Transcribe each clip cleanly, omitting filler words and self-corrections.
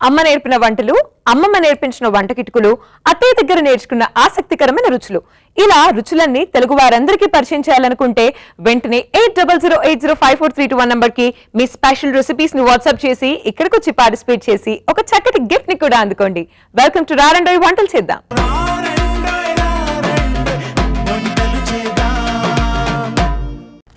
అమ్మ నేర్పిన వంటలు, అమ్మమ్మ నేర్పించిన వంట కిటుకులు, అత్తయ్య దగ్గర నేర్చుకున్న ఆసక్తికరమైన రుచులు, ఇలా రుచులన్నీ తెలుగు వారందరికీ పరిచయం చేయాలనుకుంటే వెంటనే 8008054321 నంబర్ కి మీ స్పెషల్ రెసిపీస్ ని వాట్సాప్ చేసి ఇక్కడికి వచ్చి పార్టిసిపేట్ చేసి ఒక చక్కటి గిఫ్ట్ ని కూడా అందుకోండి. వెల్కమ్ టు రారండోయ్ వంటలు చేద్దాం.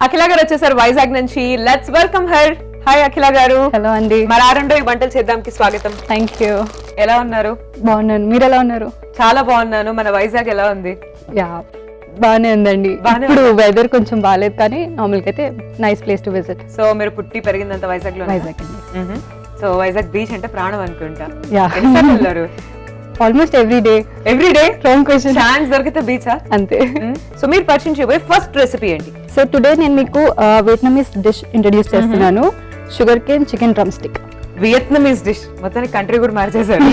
అఖిల గారు వచ్చేసారు వైజాగ్ నుంచి. Let's welcome her. హాయ్ అఖిల గారు. హలో అండి. మరి రారండోయ్ వంటలు చేద్దాంకి స్వాగతం. Thank you. ఎలా ఉన్నారు? బాగున్నాను, మీరు ఎలా ఉన్నారు? చాలా బాగున్నాను. మన వైజాగ్ ఎలా ఉంది? యా బాగానే ఉందండి. ఇప్పుడు వెదర్ కొంచెం బాగాలేదు కానీ నార్మల్ గా అయితే nice place to visit. So మీరు పుట్టి పెరిగిందంత వైజాగ్ లో? వైజాగ్ అండి. సో వైజాగ్ బీచ్ అంటే ప్రాణం అనుకుంటా. యా వెళ్ళారు? Almost every day. Wrong question. Chance దొరికితే బీచా? అంతే. సో మీరు పరిచయం చేయబోయే ఫస్ట్ రెసిపీ ఏంటి? సో టుడే నేను మీకు వియట్నామీస్ డిష్ ఇంట్రడ్యూస్ చేస్తున్నాను. Sugar cane chicken drum stick. Vietnamese dish. మొత్తానికి కంట్రీ కూడా మార్చేశారు.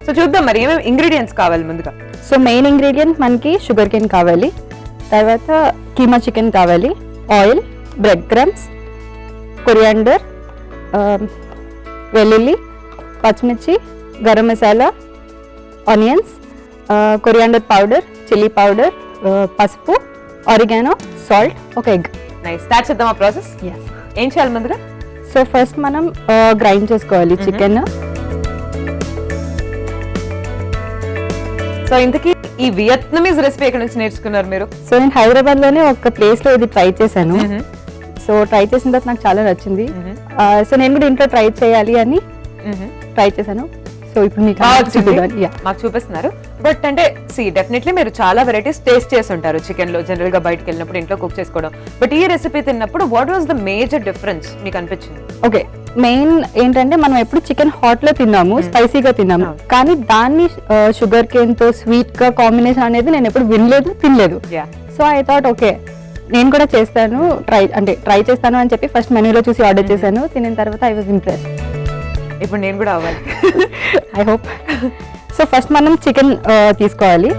సో చూద్దాం మరి ఏమేమి ఇంగ్రీడియంట్స్ కావాలి ముందుగా. సో మెయిన్ ఇంగ్రీడియంట్ మనకి షుగర్ కేన్ కావాలి, తర్వాత కీమా చికెన్ కావాలి, ఆయిల్, బ్రెడ్ క్రమ్స్, కొరియాండర్, వెల్లుల్లి, పచ్చిమిర్చి, garam masala, onions, coriander powder, chilli powder, పసుపు, ఆరిగానో, సాల్ట్, ఒక ఎగ్. నైస్. స్టార్ట్ చేద్దాం ఆ ప్రాసెస్. ఏం చేయాలి ముందుగా? సో ఫస్ట్ మనం గ్రైండ్ చేసుకోవాలి చికెన్. సో ఇంతకీ ఈ వియత్నమీస్ రెసిపీ ఎక్కడి నుంచి నేర్చుకున్నారు మీరు? సో నేను హైదరాబాద్ లోనే ఒక ప్లేస్ లో ఇది ట్రై చేశాను. సో ట్రై చేసిన తర్వాత నాకు చాలా నచ్చింది. సో నేను కూడా ఇంట్లో ట్రై చేయాలి అని ట్రై చేశాను. సో ఇప్పుడు మీకు మాకు చూపిస్తున్నారు. బట్ అంటే డెఫినెట్లీ మీరు చాలా వెరైటీస్ టేస్ట్ చేసి ఉంటారు చికెన్ లో, జనరల్ గా బయటకు వెళ్ళినప్పుడు ఇంట్లో కుక్ చేసుకోవడం. బట్ ఈ రెసిపీ తిన్నప్పుడు what was the major difference మీకు అనిపించింది? ఓకే, మెయిన్ ఏంటంటే మనం ఎప్పుడు చికెన్ హాట్ లో తిన్నాము, స్పైసీగా తిన్నాము, కానీ దాన్ని షుగర్ కేన్ తో స్వీట్ గా కాంబినేషన్ అనేది నేను ఎప్పుడు వినలేదు, తినలేదు. సో ఐ థాట్ ఓకే నేను కూడా చేస్తాను, ట్రై చేస్తాను అని చెప్పి ఫస్ట్ మెనూలో చూసి ఆర్డర్ చేశాను. తినిన తర్వాత ఐ వాజ్ ఇంప్రెస్. ఇప్పుడు నేను కూడా అవ్వాలి. I hope. సో ఫస్ట్ మనం చికెన్ తీసుకోవాలి,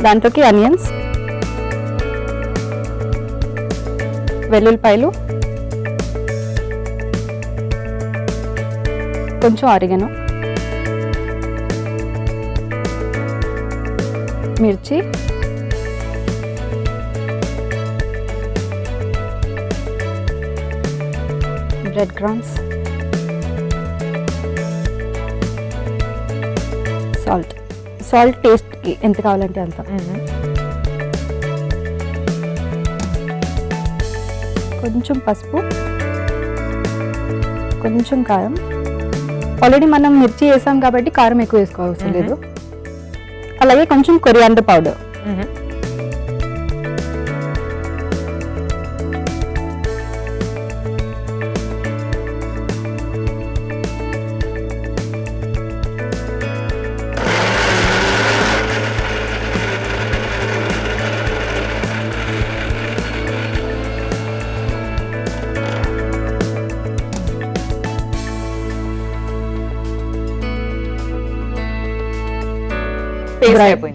దాంట్లోకి ఆనియన్స్, వెల్లుల్లిపాయలు, కొంచెం ఆరిగానో, మిర్చి, బ్రెడ్ క్రమ్స్, సాల్ట్ టేస్ట్కి ఎంత కావాలంటే అంత, కొంచెం పసుపు, కొంచెం కారం. ఆల్రెడీ మనం మిర్చి వేసాం కాబట్టి కారం ఎక్కువ వేసుకోవాల్సిన లేదు. అలాగే కొంచెం కొరియాండర్ పౌడర్.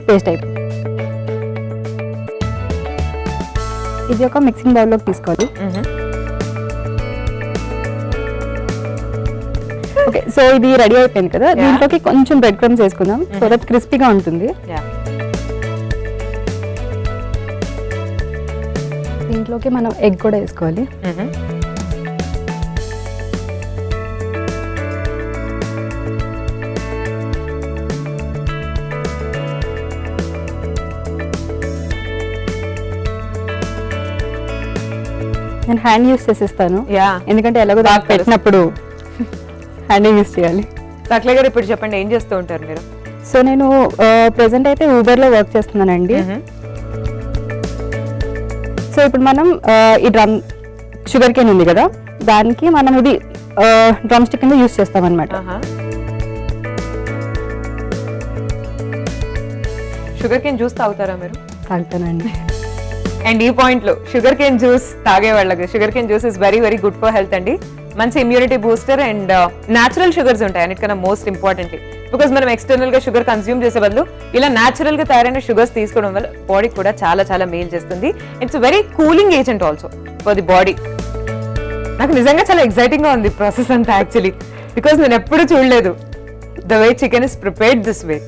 పేస్ట్ అయిపోయింది. ఇది ఒక మిక్సింగ్ బౌల్లోకి తీసుకోవాలి. ఓకే, సో ఇది రెడీ అయిపోయింది కదా, దీంట్లోకి కొంచెం బ్రెడ్ క్రమ్స్ వేసుకుందాం సో దట్ క్రిస్పీగా ఉంటుంది. దీంట్లోకి మనం ఎగ్ కూడా వేసుకోవాలి. నేను హ్యాండ్ యూస్ చేసిస్తాను, ఎందుకంటే ఎలాగో పెట్టినప్పుడు హ్యాండ్ యూస్ చేయాలి. అఖిల గారు ఇప్పుడు చెప్పండి, ఏం చేస్తూ ఉంటారు మీరు? సో నేను ప్రెసెంట్ అయితే ఊబర్ లో వర్క్ చేస్తున్నానండి. సో ఇప్పుడు మనం ఈ డ్రమ్ షుగర్ కేన్ ఉంది కదా, దానికి మనం ఇది డ్రమ్ స్టిక్ కింద యూస్ చేస్తాం అనమాట. షుగర్ కేన్ జ్యూస్ తాగుతారా మీరు? తాగుతానండి. అండ్ ఈ పాయింట్ లో షుగర్ కేన్ జ్యూస్ తాగే వాళ్ళకి sugar cane juice is very very good for health అండి. మంచి immunity booster and natural sugars ఉంటాయి అన్నిటికన్నా మోస్ట్ ఇంపార్టెంట్లీ. బికాస్ మనం ఎక్స్టర్నల్ గా షుగర్ కన్స్యూమ్ చేసే బదులు ఇలా న్యాచురల్ గా తయారైన షుగర్స్ తీసుకోవడం వల్ల బాడీ కూడా చాలా చాలా మేల్ చేస్తుంది. It's very cooling agent also for the body. నాకు నిజంగా చాలా ఎక్సైటింగ్ గా ఉంది ప్రాసెస్ అంతా యాక్చువల్లీ, బికాస్ నేను ఎప్పుడు చూడలేదు the way chicken is prepared this way.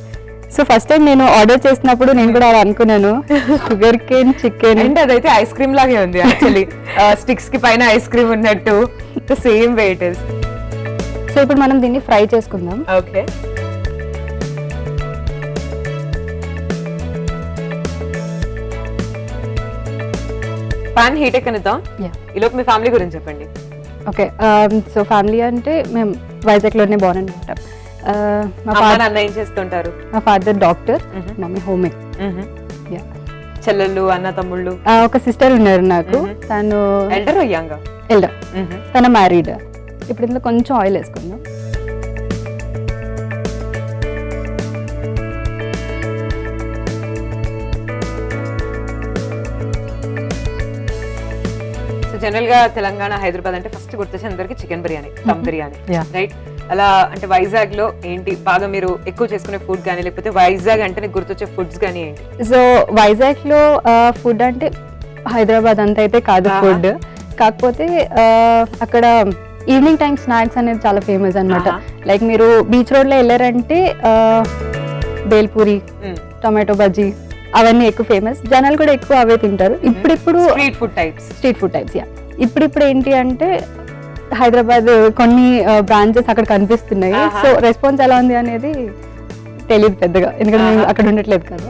So first time నేను ఆర్డర్ చేసినప్పుడు నేను కూడా అలా అనుకున్నాను, షుగర్ కేన్ చికెన్ అంటే అదైతే ఐస్ క్రీమ్ లాగే ఉంది యాక్చువల్లీ. స్టిక్స్ కి పైన ఐస్ క్రీమ్ ఉన్నట్టు the same way it is. So ఇప్పుడు మనం దీన్ని ఫ్రై చేసుకుందాం. ఓకే, పాన్ హీట్ ఎక్కనిద్దాం. ఈలోపు మీ ఫ్యామిలీ గురించి చెప్పండి. ఓకే, సో ఫ్యామిలీ అంటే మేము వైజాగ్లోనే బాగున్నాం అనమాట. నాన్న ఏం చేస్తుంటారు? మా father doctor, mummy home make. చెల్లెళ్ళు, అన్న, తమ్ముళ్ళు? ఒక సిస్టర్ ఉన్నారు నాకు. తను ఎల్డర్ యంగ్? ఎల్డర్. తన మ్యారీడ్. ఇప్పుడు ఇందులో కొంచెం ఆయిల్ వేసుకుందాం. జనరల్ గా తెలంగాణ, హైదరాబాద్ అంటే ఫస్ట్ గుర్తొచ్చే అందరికి చికెన్ బిర్యానీ, దమ్ బిర్యానీ, రైట్? అలా అంటే వైజాగ్ లో ఏంటి బాగా మీరు ఎక్కువ చేసుకునే ఫుడ్ కానీ, లేకపోతే వైజాగ్ అంటే గుర్తొచ్చే ఫుడ్స్ కానీ ఏంటి? సో వైజాగ్ లో ఫుడ్ అంటే హైదరాబాద్ అంత అయితే కాదు ఫుడ్, కాకపోతే అక్కడ ఈవినింగ్ టైం స్నాక్స్ అనేది చాలా ఫేమస్ అన్నమాట. లైక్ మీరు బీచ్ రోడ్ లో వెళ్ళారంటే బేల్పూరి, టొమాటో బజ్జీ అవన్నీ ఎక్కువ ఫేమస్. జనాలు కూడా ఎక్కువ అవే తింటారు. ఇప్పుడు స్ట్రీట్ ఫుడ్ టైప్స్ యా. ఇప్పుడు ఏంటి అంటే హైదరాబాద్ కొన్ని బ్రాంచెస్ అక్కడ కనిపిస్తున్నాయి. సో రెస్పాన్స్ ఎలా ఉంది అనేది తెలియదు పెద్దగా, ఎందుకంటే మేము అక్కడ ఉండట్లేదు కదా.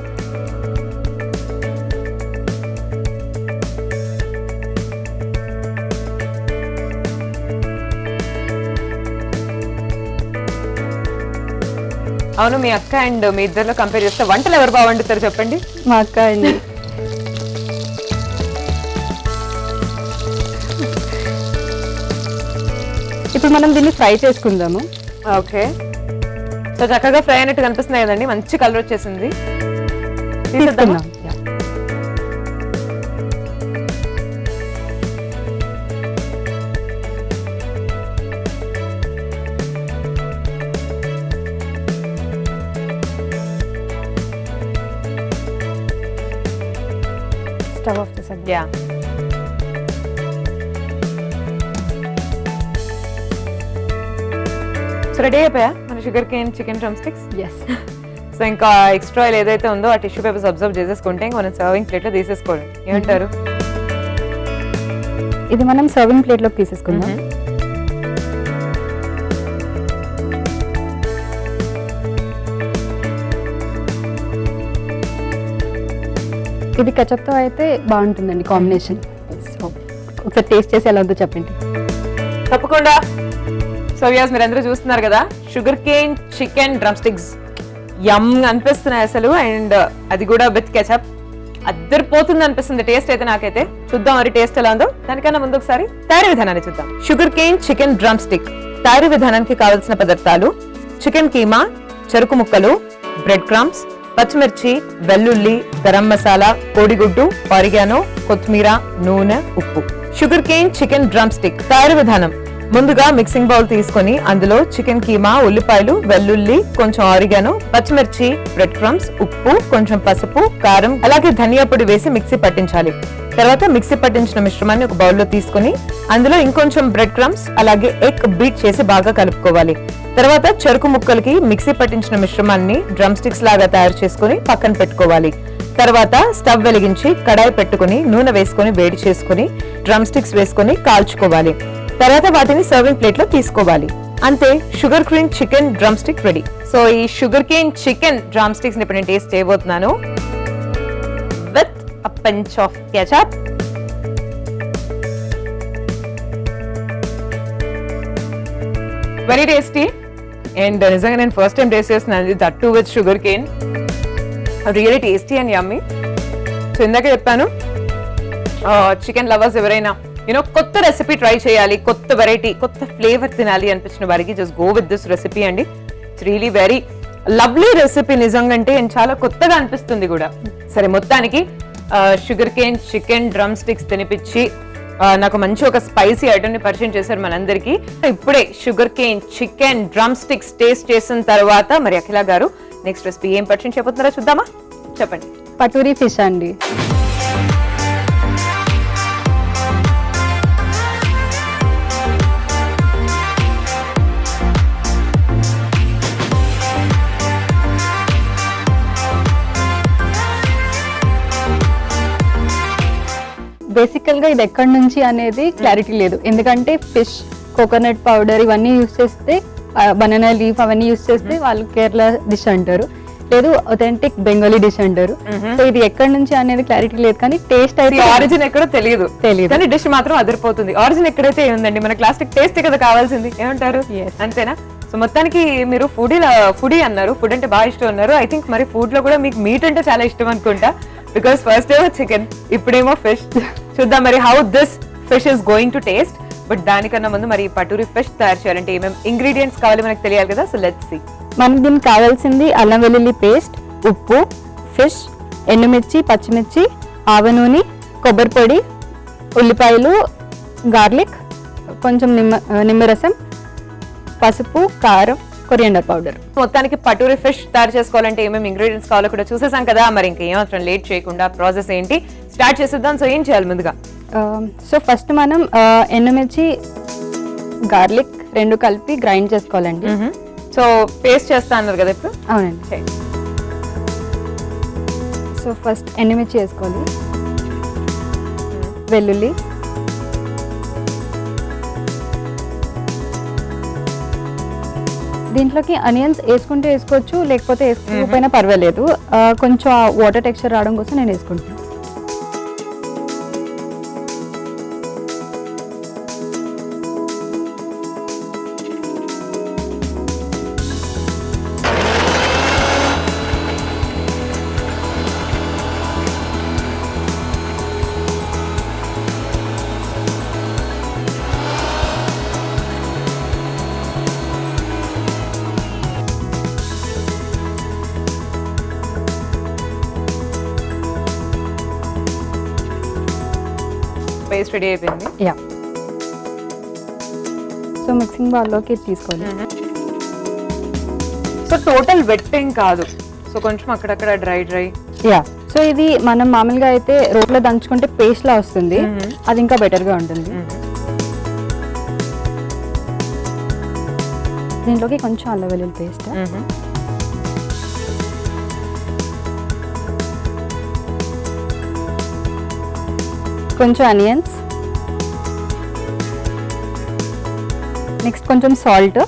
అవును, మీ అక్క అండ్ మీ ఇద్దరిలో కంపేర్ చేస్తే వంటలు ఎవరు బాగా వండుతారు చెప్పండి? మా అక్క అండి. ఇప్పుడు మనం దీన్ని ఫ్రై చేసుకుందాము. ఓకే, సో చక్కగా ఫ్రై అయినట్టు కనిపిస్తున్నాయి కదండి, మంచి కలర్ వచ్చేసింది. తీసుకుందాం. స్టవ్ ఆఫ్ చేసాం. యా, సో రెడీ అయిపోయా మన sugar Kane chicken drumsticks. Yes. So ఇంకా ఎక్స్ట్రా ఆయిల్ ఏదైతే ఉందో ఆ టిష్యూ పేపర్స్ అబ్జర్వ్ చేసేసుకుంటే ఇంకా మనం సర్వింగ్ ప్లేట్ లో తీసేసుకోవడం. ఏమంటారు? ఇది మనం సర్వింగ్ ప్లేట్ లోకి తీసేసుకుందాం. ఇది ketchup తో అయితే బాగుంటుందండి కాంబినేషన్. సో ఒకసారి టేస్ట్ చేసి ఎలా ఉందో చెప్పండి. తప్పకుండా. సో వ్యూయర్స్, మీరు అందరూ చూస్తున్నారు కదా sugar cane chicken drumsticks. Yum అనిపిస్తున్నాయి అసలు, అండ్ అది కూడా విత్ కెచప్. అద్దరిపోతుంది అనిపిస్తుంది టేస్ట్ అయితే నాకైతే. చూద్దాం మరి టేస్ట్ ఎలా ఉందో. దానికన్నా ముందు ఒకసారి తయారీ విధానాన్ని చూద్దాం. Sugar cane chicken drum stick తయారీ విధానానికి కావలసిన పదార్థాలు: చికెన్ కీమా, చెరుకు ముక్కలు, బ్రెడ్ క్రమ్స్, పచ్చిమిర్చి, వెల్లుల్లి, గరం మసాలా, కోడిగుడ్డు, ఆరిగానో, కొత్తిమీర, నూనె, ఉప్పు. Sugar cane chicken drum stick తయారీ విధానం: ముందుగా మిక్సింగ్ బౌల్ తీసుకొని అందులో చికెన్ కీమా, ఉల్లిపాయలు, వెల్లుల్లి, కొంచెం ఆరిగానో, పచ్చిమిర్చి, బ్రెడ్ క్రమ్స్, ఉప్పు, కొంచెం పసుపు, కారం, అలాగే ధనియా పొడి వేసి మిక్సీ పట్టించాలి. తర్వాత మిక్సీ పట్టించిన మిశ్రమాన్ని ఒక బౌల్లో తీసుకొని అందులో ఇంకొంచెం బ్రెడ్ క్రమ్స్ అలాగే ఎగ్ బీట్ చేసి బాగా కలుపుకోవాలి. తర్వాత చెరుకు ముక్కలకి మిక్సీ పట్టించిన మిశ్రమాన్ని డ్రమ్ స్టిక్స్ లాగా తయారు చేసుకుని పక్కన పెట్టుకోవాలి. తర్వాత స్టవ్ వెలిగించి కడాయి పెట్టుకుని నూనె వేసుకొని వేడి చేసుకుని డ్రమ్ స్టిక్స్ వేసుకొని కాల్చుకోవాలి. తర్వాత వాటిని సర్వింగ్ ప్లేట్ లో తీసుకోవాలి. అంతే, sugar cane chicken drumstick ready. So ఈ sugar cane chicken drumsticks ఇప్పుడు నేను టేస్ట్ చేయబోతున్నాను with a pinch of ketchup. Very tasty. And నిజంగా నేను ఫస్ట్ టైం టేస్ట్ చేస్తున్నాను, that too with sugarcane. Really tasty and yummy. So ఇందాక చెప్పాను, chicken lovers ఎవరైనా కొత్త రెసిపీ ట్రై చేయాలి, కొత్త వెరైటీ, కొత్త ఫ్లేవర్ తినాలి అనిపించిన వారికి just go with this recipe అండి. It's really very lovely recipe నిజంగా అంటే చాలా కొత్తగా అనిపిస్తుంది కూడా. సరే మొత్తానికి sugar cane chicken drumsticks తినిపించి నాకు మంచి ఒక స్పైసీ ఐటమ్ ని పరిచయం చేశారు మనందరికి. ఇప్పుడే sugar cane chicken drum sticks taste చేసిన తర్వాత మరి అఖిల గారు నెక్స్ట్ రెసిపీ ఏం పరిచయం చేయబోతున్నారో చూద్దామా? చెప్పండి. పటూరి ఫిష్ అండి. బేసికల్ గా ఇది ఎక్కడి నుంచి అనేది క్లారిటీ లేదు, ఎందుకంటే ఫిష్ కోకోనట్ పౌడర్ ఇవన్నీ యూస్ చేస్తే, బనానా లీఫ్ అవన్నీ యూస్ చేస్తే వాళ్ళు కేరళ డిష్ అంటారు, లేదు ఒథెంటిక్ బెంగాలీ డిష్ అంటారు. సో ఇది ఎక్కడి నుంచి అనేది క్లారిటీ లేదు, కానీ టేస్ట్ అయితే ఆరిజిన్ ఎక్కడో తెలియదు కానీ డిష్ మాత్రం అదిరిపోతుంది. ఆరిజిన్ ఎక్కడైతే ఉందండి, మన క్లాసిక్ టేస్ట్ కదా కావాల్సింది, ఏమంటారు? అంతేనా? సో మొత్తానికి మీరు ఫుడీ అన్నారు, ఫుడ్ అంటే బాగా ఇష్టం అన్నారు. ఐ థింక్ మరి ఫుడ్ లో కూడా మీకు మీట్ అంటే చాలా ఇష్టం అనుకుంటా, బికాస్ ఫస్ట్ ఏమో చికెన్, ఇప్పుడేమో ఫిష్. చూద్దాం మరి how this fish is going to taste. But దానికన్నా ముందు మరి పటూరి ఫిష్ తయారు చేయాలంటే ఏమేమి ఇంగ్రీడియంట్స్ కావాలి మనకు తెలియాలి కదా. So let's see. మనకి దీనికి కావాల్సింది అల్లం వెల్లుల్లి పేస్ట్, ఉప్పు, ఫిష్, ఎండుమిర్చి, పచ్చిమిర్చి, ఆవ నూనె, కొబ్బరి పొడి, ఉల్లిపాయలు, గార్లిక్, కొంచెం నిమ్మరసం, పసుపు, కారం, కొరియండర్ పౌడర్. మొత్తానికి పటూరి ఫిష్ తయారు చేసుకోవాలంటే ఏమేమి ఇంగ్రీడియంట్స్ కావాలో కూడా చూసేసాం కదా. మరి ఇంకా ఏమాత్రం లేట్ చేయకుండా ప్రాసెస్ ఏంటి స్టార్ట్ చేసేద్దాం. సో ఏం చేయాలి ముందుగా? సో ఫస్ట్ మనం ఎండుమిర్చి, గార్లిక్ రెండు కలిపి గ్రైండ్ చేసుకోవాలండి. సో పేస్ట్ చేస్తా అన్నారు కదా ఇప్పుడు? అవునండి. సో ఫస్ట్ ఎండుమిర్చి వేసుకోవాలి, వెల్లుల్లి, దీంట్లోకి అనియన్స్ వేసుకుంటే వేసుకోవచ్చు, లేకపోతే వేసుకోకపోయినా పర్వాలేదు. కొంచెం వాటర్ టెక్స్చర్ రావడం కోసం నేను వేసుకుంటాను. పేస్ట్ రెడీ అయిపోయింది. యా. సో మిక్సింగ్ బౌల్లోకి తీసుకోవాలి. సో టోటల్ వెట్టింగ్ కాదు, సో కొంచెం అక్కడక్కడ డ్రై. యా. సో ఇది మనం మామూలుగా అయితే రోట్లో దంచుకుంటే పేస్ట్ లా వస్తుంది, అది ఇంకా బెటర్ గా ఉంటుంది. దీంట్లోకి కొంచెం అల్లం వెల్లుల్లి పేస్ట్, కొంచెం అనియన్స్, నెక్స్ట్ కొంచెం సాల్ట్,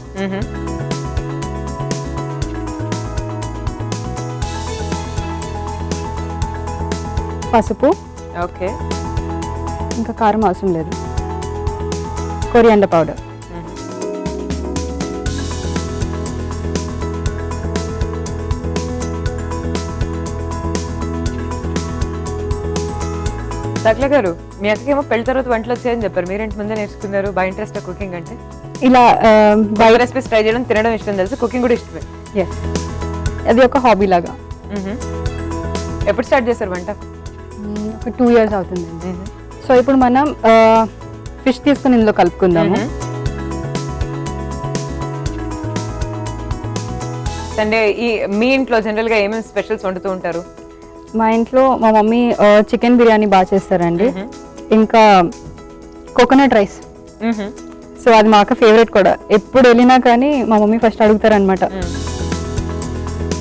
పసుపు, ఓకే, ఇంకా కారం అవసరం లేదు, కొరియాండర్ పౌడర్. అఖిల గారు, మీ అక్కకేమో పెళ్లి తర్వాత వంటలు వచ్చాయని చెప్పారు, మీరేంటి ముందే నేర్చుకున్నారు? బాగా ఇంట్రెస్ట్ కుకింగ్ అంటే? ఇలా బయట రెసిపీస్ ట్రై చేయడం, తినడం ఇష్టం తెలుసు, కుకింగ్ కూడా ఇష్టమే. ఎస్, అది ఒక హాబీ లాగా. ఎప్పుడు స్టార్ట్ చేశారు వంట? ఒక 2 years అవుతుందండి. సో ఇప్పుడు మనం ఫిష్ తీసుకుని ఇందులో కలుపుకుందాము. సండే మీ ఇంట్లో జనరల్ గా ఏమేమి స్పెషల్స్ వండుతూ ఉంటారు? మా ఇంట్లో మా మమ్మీ చికెన్ బిర్యానీ బాగా చేస్తారండి, ఇంకా కోకోనట్ రైస్. సో అది మా అక్క ఫేవరెట్ కూడా. ఎప్పుడు వెళ్ళినా కానీ మా మమ్మీ ఫస్ట్ అడుగుతారనమాట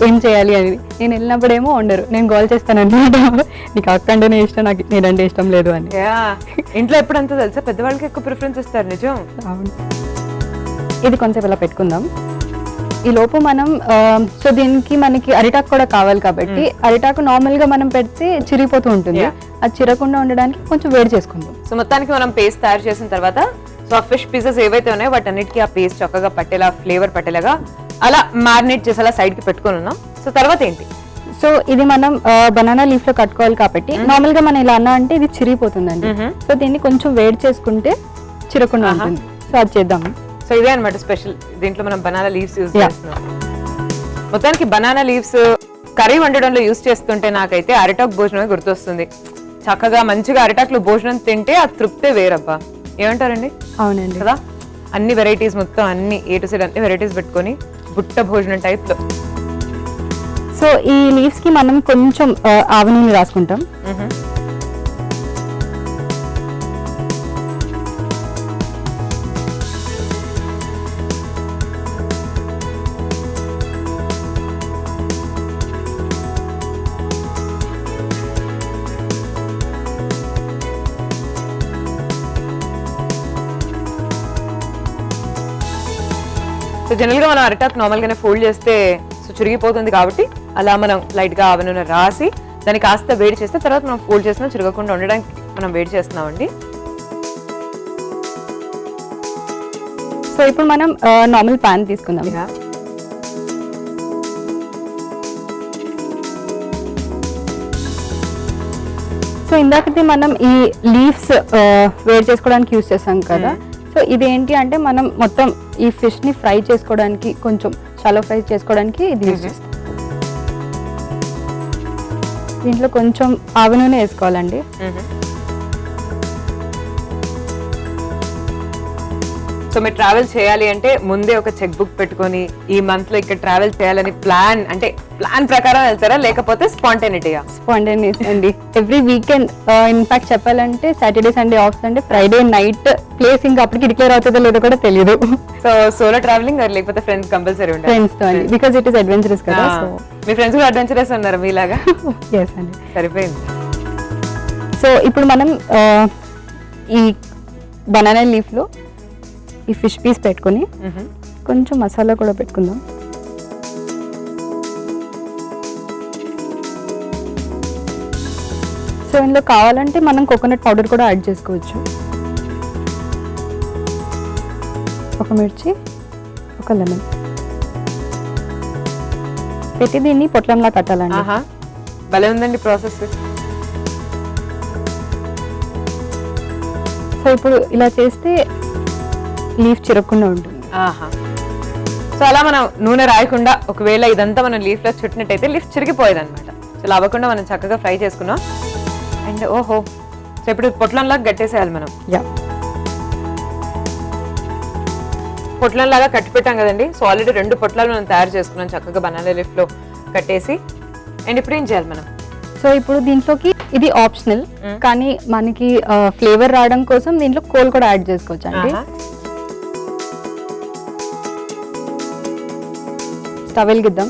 ఏం చేయాలి అని. నేను వెళ్ళినప్పుడేమో వండరు, నేను గోల్ చేస్తాను అనమాట, నీకు అక్క అంటేనే ఇష్టం, నాకు నేనంటే ఇష్టం లేదు అని. ఇంట్లో ఎప్పుడంతా తెలుసా, పెద్దవాళ్ళకి ఎక్కువ ప్రిఫరెన్స్ ఇస్తారు. నిజం. అవును. ఇది కొంచెం ఇలా పెట్టుకుందాం. ఈ లోపు మనం సో దీనికి మనకి అరిటాకు కూడా కావాలి కాబట్టి, అరిటాకు నార్మల్ గా మనం పెడితే చిరిగిపోతూ ఉంటుంది, అది చిరగకుండా ఉండడానికి కొంచెం వేడి చేసుకుందాం. సో మొత్తానికి మనం పేస్ట్ తయారు చేసిన తర్వాత సో ఆ ఫిష్ పీసెస్ ఏవైతే ఉన్నాయో వాటన్నిటికీ ఆ పేస్ట్ చక్కగా పట్టేలా, ఫ్లేవర్ పట్టేలాగా అలా మ్యారినేట్ చేసి అలా సైడ్ కి పెట్టుకొని ఉన్నాం. సో తర్వాత ఏంటి? సో ఇది మనం బనానా లీఫ్ లో కట్టుకోవాలి కాబట్టి, నార్మల్ గా మనం ఇలా అన్నా అంటే ఇది చిరిగిపోతుందండి. సో దీన్ని కొంచెం వేడి చేసుకుంటే చిరగకుండా ఉంటుంది. సో అది చేద్దాం. సో ఇదే అన్నమాట స్పెషల్, దీంట్లో మనం బనానా లీవ్స్ యూజ్ చేస్తున్నాం. మొత్తానికి బనానా లీవ్స్ కర్రీ వండడంలో యూస్ చేస్తుంటే నాకైతే అరిటాక్ భోజనమే గుర్తొస్తుంది. చక్కగా మంచిగా అరిటాకులో భోజనం తింటే ఆ తృప్తే వేరబ్బా. ఏమంటారండి? అవునండి కదా, అన్ని వెరైటీస్ మొత్తం అన్ని A to Z అన్ని వెరైటీస్ పెట్టుకొని బుట్ట భోజనం టైప్ లో. సో ఈ లీవ్స్ కి మనం కొంచెం ఆవ నూనె రాసుకుంటాం. సో జనరల్ గా మనం అరిటాక్ నార్మల్ గానే ఫోల్డ్ చేస్తే సో చిరిగిపోతుంది కాబట్టి అలా మనం లైట్ గా ఆవ నూనె రాసి దాన్ని కాస్త వేడి చేస్తే తర్వాత మనం ఫోల్డ్ చేసినా చిరగకుండా ఉండడానికి మనం వేడి చేస్తున్నామండి. సో ఇప్పుడు మనం నార్మల్ పాన్ తీసుకుందాం. సో ఇందాకటి మనం ఈ లీవ్స్ వేడి చేసుకోవడానికి యూస్ చేస్తాం కదా. సో ఇదేంటి అంటే మనం మొత్తం ఈ ఫిష్ ని ఫ్రై చేసుకోవడానికి, కొంచెం షాలో ఫ్రై చేసుకోవడానికి ఇది యూస్ చేస్తాం. దీంట్లో కొంచెం ఆవ నూనె వేసుకోవాలండి. సో మీరు ట్రావెల్ చేయాలి అంటే ముందే ఒక చెక్ బుక్ పెట్టుకొని ఈ మంత్ లో ఇక్కడ ట్రావెల్ చేయాలని ప్లాన్ ప్రకారం వెళ్తారా, లేకపోతే స్పాంటేనిటీయా? స్పాంటేనియస్ అండి. ఎవ్రీ వీకెండ్ ఇన్ఫాక్ట్ చెప్పాలంటే సాటర్డే సండే ఆఫ్ అంటే ఫ్రైడే నైట్ ప్లేస్ ఇంకా అప్పటికి డిక్లేర్ అవుతుందో లేదో కూడా తెలియదు. సో సోలో ట్రావెలింగ్ లేకపోతే ఫ్రెండ్స్ కంపల్సరీ ఉంటారు? ఫ్రెండ్స్ తో అండి, బికాజ్ ఇట్ ఇస్ అడ్వెంచరస్ కదా. సో మీ ఫ్రెండ్స్ కూడా అడ్వెంచరస్ ఉన్నారు మీలాగా? ఎస్ అండి, సరిపోయింది. సో ఇప్పుడు మనం ఈ బనానా లీఫ్ లో ఈ ఫిష్ పీస్ పెట్టుకొని కొంచెం మసాలా కూడా పెట్టుకుందాం. సో ఇందులో కావాలంటే మనం కోకోనట్ పౌడర్ కూడా యాడ్ చేసుకోవచ్చు. ఒక మిర్చి, ఒక లెమన్ పెట్టి దీన్ని పొట్లంలా కట్టాలండి. భలే ఉందండి ప్రాసెస్. సో ఇప్పుడు ఇలా చేస్తే లీఫ్ చిరగకుండా ఉంటుంది. సో అలా మనం నూనె రాయకుండా ఒకవేళ ఇదంతా మనం లీఫ్ లో చుట్టినట్టయితే లీఫ్ చిరిగిపోయేది అనమాట. సో అలా అవ్వకుండా మనం చక్కగా ఫ్రై చేసుకున్నాం. అండ్ ఓహో, సో ఇప్పుడు పొట్లంలాగా కట్టేసేయాలి మనం. పొట్లంలాగా కట్టి పెట్టాం కదండి. సో ఆల్రెడీ 2 పొట్లాలు మనం తయారు చేసుకున్నాం చక్కగా బనానా లీఫ్ లో కట్టేసి. అండ్ ఇప్పుడు ఏం చేయాలి మనం? సో ఇప్పుడు దీంట్లోకి ఇది ఆప్షనల్, కానీ మనకి ఫ్లేవర్ రావడం కోసం దీంట్లో కోల్ కూడా యాడ్ చేసుకోవచ్చు అండి. స్టవ్ వెలిగిద్దాం.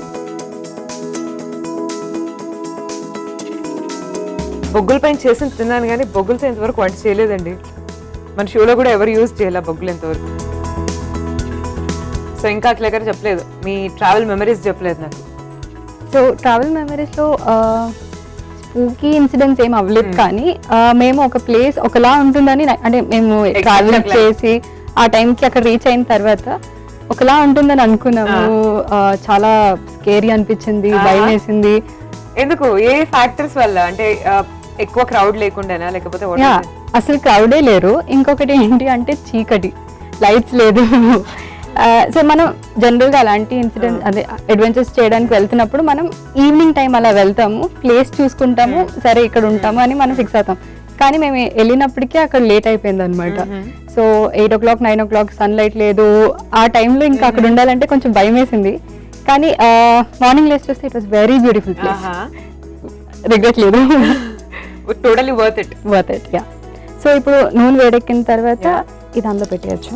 బొగ్గుల పైన చేసి తిన్నాను కానీ బొగ్గులతో ఇంతవరకు వంట చేయలేదండి. మన షోలో కూడా ఎవరు యూజ్ చేయాలి బొగ్గులు ఇంతవరకు. సో ఇంకా అట్లా చెప్పలేదు, మీ ట్రావెల్ మెమరీస్ చెప్పలేదు నాకు. సో ట్రావెల్ మెమరీస్లో స్పూకీ ఇన్సిడెంట్స్ ఏం అవ్వలేదు, కానీ మేము ఒక ప్లేస్ ఒకలా ఉంటుందని, అంటే మేము ట్రావెల్ చేసి ఆ టైంకి అక్కడ రీచ్ అయిన తర్వాత ఒకలా ఉంటుందని అనుకున్నాము. చాలా స్కేరీ అనిపించింది, భయం వేసింది. ఎందుకు? ఏ ఫ్యాక్టర్స్ వల్ల? అంటే ఎక్కువ క్రౌడ్ లేకుండానా, లేకపోతే అసలు క్రౌడే లేరు. ఇంకొకటి ఏంటి అంటే చీకటి, లైట్స్ లేదు. సో మనం జనరల్ గా అలాంటి ఇన్సిడెంట్ అదే అడ్వెంచర్స్ చేయడానికి వెళ్తున్నప్పుడు మనం ఈవినింగ్ టైం అలా వెళ్తాము, ప్లేస్ చూసుకుంటాము, సరే ఇక్కడ ఉంటాము అని మనం ఫిక్స్ అవుతాం. కానీ మేము వెళ్ళినప్పటికీ అక్కడ లేట్ అయిపోయింది అనమాట. సో 8 o'clock 9 o'clock సన్లైట్ లేదు. ఆ టైంలో ఇంకా అక్కడ ఉండాలంటే కొంచెం భయం వేసింది. కానీ మార్నింగ్ లేచి చూస్తే it was very beautiful place. Regret లేదు, totally worth it. Yeah. So ఇప్పుడు నూనె వేడెక్కిన తర్వాత ఇది అందులో పెట్టేయచ్చు.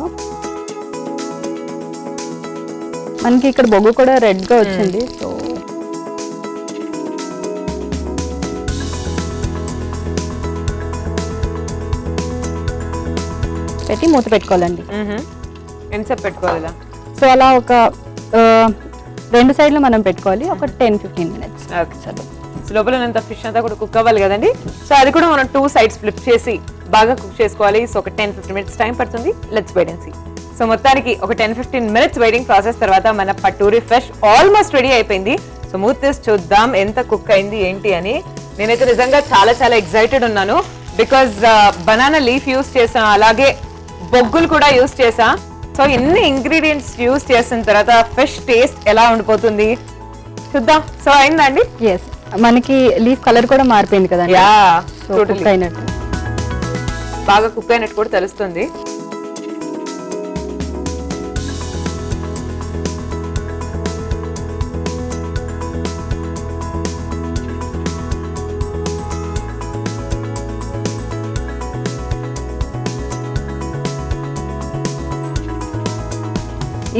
మనకి ఇక్కడ బొగ్గు కూడా రెడ్ గా వచ్చింది. సో పెట్టి మూత పెట్టుకోవాలండి. ఎంతసేపు పెట్టుకోవాలి? సో అలా ఒక 2 సైడ్లు మనం పెట్టుకోవాలి, ఒక 10-15 minutes. లోపల ఫిష్ అంతా కూడా కుక్ అవ్వాలి కదండి. సో అది కూడా మనం 2 sides ఫ్లిప్ చేసి బాగా కుక్ చేసుకోవాలి. సో ఒక 10-15 minutes టైం పడుతుంది. Let's wait and see. So మొత్తానికి ఒక 10-15 minutes వెయిటింగ్ ప్రాసెస్ తర్వాత మన పటూరి ఫిష్ ఆల్మోస్ట్ రెడీ అయిపోయింది. సో మూత తీసి చూద్దాం ఎంత కుక్ అయింది ఏంటి అని. నేనైతే నిజంగా చాలా చాలా ఎక్సైటెడ్ ఉన్నాను, బికాజ్ బనానా లీఫ్ యూస్ చేసాం, అలాగే బొగ్గులు కూడా యూస్ చేసా. సో ఎన్ని ఇంగ్రీడియంట్స్ యూస్ చేసిన తర్వాత ఫిష్ టేస్ట్ ఎలా ఉండిపోతుంది చూద్దాం. సో అయిందండి. ఎస్, మనకి లీఫ్ కలర్ కూడా మారిపోయింది కదండి. యా, సో కుక్ అయినట్టు. బాగా కుక్ అయినట్టు కూడా తెలుస్తుంది.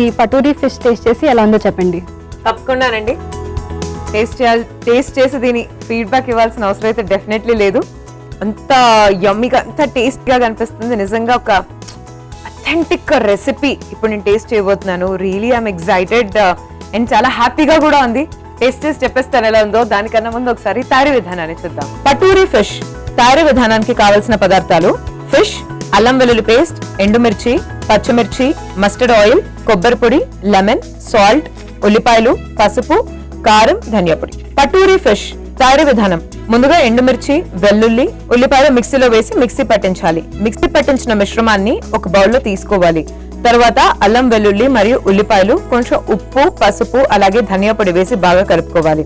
ఈ పటూరి ఫిష్ టేస్ట్ చేసి ఎలా ఉందో చెప్పండి. తప్పకుండానండి, టేస్ట్ చేసి దీని ఫీడ్బ్యాక్ ఇవ్వాల్సిన అవసరం అయితే డెఫినెట్లీ లేదు. అంత యమ్మీగా, అంత టేస్ట్గా కనిపిస్తుంది. నిజంగా ఒక అథెంటిక్ రెసిపీ ఇప్పుడు నేను టేస్ట్ చేయబోతున్నాను. రియలీ ఐఎమ్ ఎక్సైటెడ్ అండ్ చాలా హ్యాపీగా కూడా ఉంది. టేస్ట్ చేసి చెప్పేస్తాను ఎలా ఉందో. దానికన్నా ముందు ఒకసారి తయారీ విధానాన్ని చూద్దాం. పటూరి ఫిష్ తయారీ విధానానికి కావాల్సిన పదార్థాలు: ఫిష్, అల్లం వెల్లుల్లి పేస్ట్, ఎండుమిర్చి, పచ్చిమిర్చి, మస్టర్డ్ ఆయిల్, కొబ్బరి పొడి, లెమన్, సాల్ట్, ఉల్లిపాయలు, పసుపు, కారం, ధనియా పొడి. పటూరి ఫిష్ తయారీ విధానం: ముందుగా ఎండుమిర్చి, వెల్లుల్లి, ఉల్లిపాయలు మిక్సీలో వేసి మిక్సీ పట్టించాలి. మిక్సీ పట్టించిన మిశ్రమాన్ని ఒక బౌల్లో తీసుకోవాలి. తర్వాత అల్లం వెల్లుల్లి మరియు ఉల్లిపాయలు, కొంచెం ఉప్పు, పసుపు అలాగే ధనియా పొడి వేసి బాగా కలుపుకోవాలి.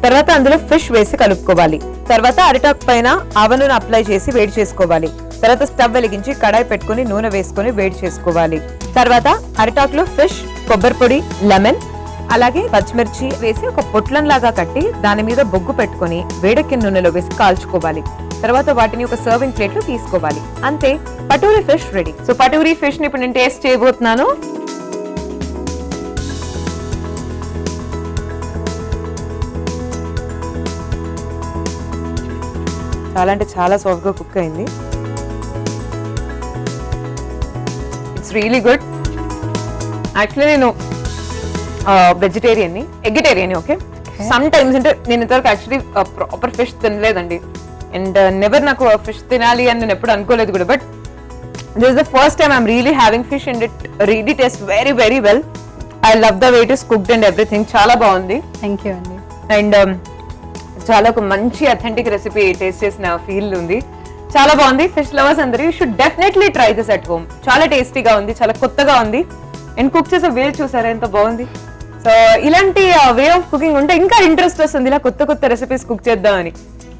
తర్వాత అందులో ఫిష్ వేసి కలుపుకోవాలి. తర్వాత అరిటాకు పైన ఆవ నూనె అప్లై చేసి వేడి చేసుకోవాలి. తర్వాత స్టవ్ వెలిగించి కడాయి పెట్టుకుని నూనె వేసుకొని వేడి చేసుకోవాలి. తర్వాత అరిటాకులో ఫిష్, కొబ్బరి పొడి, లెమన్ అలాగే పచ్చిమిర్చి వేసి ఒక పొట్లం లాగా కట్టి దాని మీద బొగ్గు పెట్టుకుని వేడెక్కిన నూనెలో వేసి కాల్చుకోవాలి. తర్వాత వాటిని ఒక సర్వింగ్ ప్లేట్ లో తీసుకోవాలి. అంతే, పటూరి ఫిష్ రెడీ. సో పటూరి ఫిష్ ని ఇప్పుడు నేను టేస్ట్ చేయబోతున్నాను. చాలా అంటే చాలా సాఫ్ట్ గా కుక్ అయింది. It's really good. యాక్చువల్లీ నేను వెజిటేరియన్ని, ఎగ్గిటేరియన్. ఓకే, సమ్ టైమ్స్ అంటే నేను ఇంతవరకు యాక్చువల్లీ ప్రాపర్ ఫిష్ తినలేదండి. అండ్ నెవర్ నాకు ఫిష్ తినాలి అని నేను ఎప్పుడు అనుకోలేదు కూడా. But this is the first time I'm really having fish and it really taste very very well. I love the way it is cooked and everything. చాలా బాగుంది. థ్యాంక్ యూ అండి. అండ్ చాలా ఒక మంచి అథెంటిక్ రెసిపీ టేస్ట్ చేసిన feel ఉంది. చాలా బాగుంది. ఫిష్ లవర్స్ అందరూ you should definitely try this at home. చాలా టేస్టీగా ఉంది, చాలా కొత్తగా ఉంది. అండ్ కుక్ చేసే వే చూసారా ఎంత బాగుంది. సో ఇలాంటి వే ఆఫ్ కుకింగ్ ఉంటే ఇంకా ఇంట్రెస్ట్ వస్తుంది, ఇలా కొత్త కొత్త రెసిపీస్ కుక్ చేద్దామని.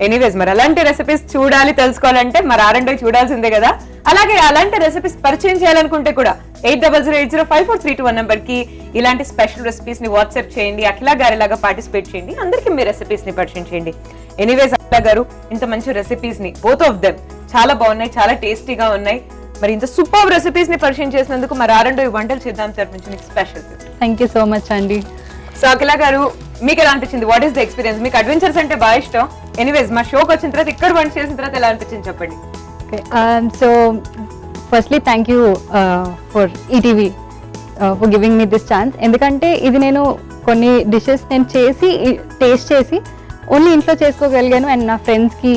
ఎనీవేస్, మరి అలాంటి రెసిపీస్ చూడాలి, తెలుసుకోవాలంటే మరి R&I చూడాల్సిందే కదా. అలాగే అలాంటి రెసిపీస్ పరిచయం చేయాలనుకుంటే కూడా 8008054321 నెంబర్ కి ఇలాంటి స్పెషల్ రెసిపీస్ ని వాట్సాప్ చేయండి. అట్లా గారిలాగా పార్టిసిపేట్ చేయండి. అందరికీ మీ రెసిపీస్ ని పరిచయం చేయండి. ఎనీవేస్, అట్లా గారు ఇంత మంచి రెసిపీస్ ని, బోత్ ఆఫ్ దెమ్ చాలా బాగున్నాయి, చాలా టేస్టీగా ఉన్నాయి. మరి ఇంత సూపర్ రెసిపీస్ ని పరిచయం చేసినందుకు మరి R&I వంటలు చేద్దాం తరపు నుంచి మీకు special. Thank you so much అండి. సో అఖిల గారు, మీకు ఎలా అనిపించింది? What is the experience? మీకు అడ్వెంచర్స్ అంటే బాగా ఇష్టం. ఎనీవేస్, మా షోకి వచ్చిన తర్వాత ఇక్కడ వంట చేసిన తర్వాత ఎలా అనిపించింది చెప్పండి. So firstly thank you for ETV for giving me this chance. ఎందుకంటే ఇది నేను కొన్ని డిషెస్ నేను చేసి టేస్ట్ చేసి ఓన్లీ ఇంట్లో చేసుకోగలిగాను. అండ్ నా ఫ్రెండ్స్కి,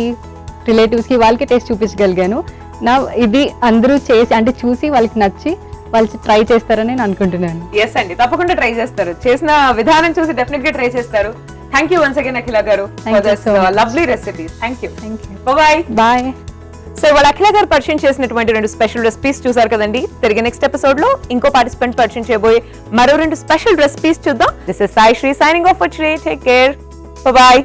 రిలేటివ్స్కి వాళ్ళకి టేస్ట్ చూపించగలిగాను. నా ఇది అందరూ చేసి అంటే చూసి వాళ్ళకి నచ్చి వాళ్ళు ట్రై చేస్తారని నేను అనుకుంటున్నాను. ఎస్ అండి, తప్పకుండా ట్రై చేస్తారు. చేసిన విధానం చూసి డెఫినెట్ గా ట్రై చేస్తారు. Thank you once again Akhila గారు for this lovely recipes. Thank you. Bye bye. So వాళ్ళ అఖిల గారు పరిచయం చేసినటువంటి 2 స్పెషల్ రెసిపీస్ చూసారు కదండి. తిరిగి నెక్స్ట్ ఎపిసోడ్ లో ఇంకో పార్టిసిపెంట్ పరిచయం చేయబోయే మరో 2 స్పెషల్ రెసిపీస్ చూద్దాం. This is Sai Sri signing off for today. Take care. Bye.